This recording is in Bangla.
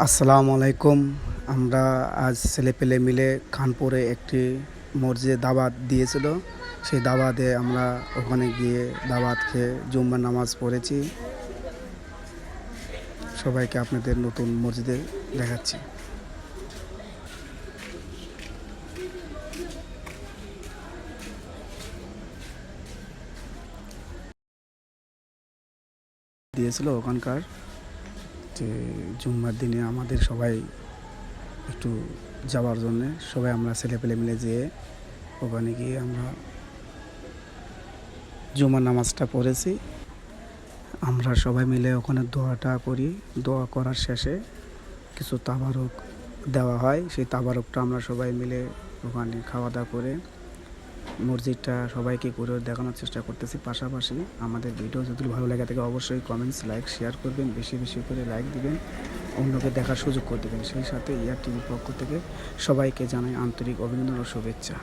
আসসালামু আলাইকুম। আমরা আজ ছেলেপেলে মিলে খানপুরে একটি মসজিদে দাওয়াত দিয়েছিল। সেই দাওয়াতে আমরা ওখানে গিয়ে দাওয়াত খেয়ে জুম্মার নামাজ পড়েছি। সবাইকে আপনাদের নতুন মসজিদে দেখাচ্ছি। দিয়েছিল ওখানকার যে জুম্মার দিনে আমাদের সবাই একটু যাওয়ার জন্যে সবাই আমরা ছেলেপেলে মিলে যেয়ে ওখানে গিয়ে আমরা জুম্মার নামাজটা পড়েছি। আমরা সবাই মিলে ওখানে দোয়াটা করি। দোয়া করার শেষে কিছু তাবারক দেওয়া হয়। সেই তাবারকটা আমরা সবাই মিলে ওখানে খাওয়া দাওয়া করে মসজিদটা সবাইকে ঘুরে দেখানোর চেষ্টা করতেছি। পাশাপাশি আমাদের ভিডিও যদি ভালো লাগে থাকে অবশ্যই কমেন্টস, লাইক, শেয়ার করবেন, বেশি বেশি করে লাইক দিবেন, অন্যকে দেখার সুযোগ করে দেবেন। সেই সাথে ইয়ার টিভির পক্ষ থেকে সবাইকে জানাই আন্তরিক অভিনন্দন ও শুভেচ্ছা।